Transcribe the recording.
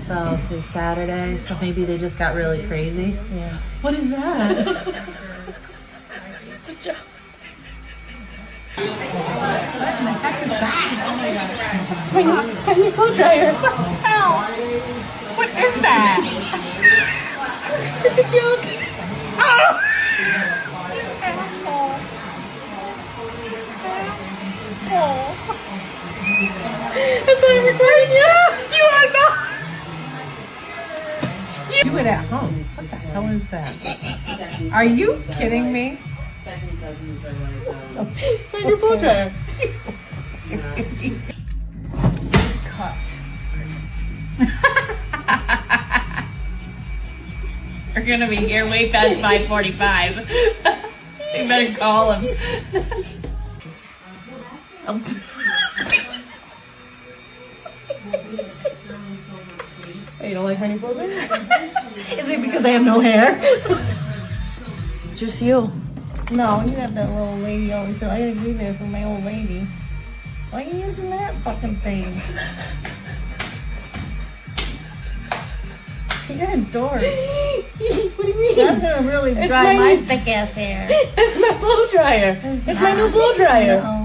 so to Saturday, so maybe they just got really crazy. Yeah. What is that? It's a joke. It's my new blow dryer. Ow! What is that? It's a joke. Oh! That's why I'm recording you. You are not. Do it at home. What the hell is that? Are you kidding me? It's my new blow dryer. Cut. We're gonna be here way past 5:45. You better call him. Hey, you don't like my new blow dryer? Is it because I have no hair? Just you. No, you have that little lady always said, I gotta be there for my old lady. Why are you using that fucking thing? You're a dork. What do you mean? That's gonna really dry my thick ass hair. It's my blow dryer. It's my new blow dryer. No.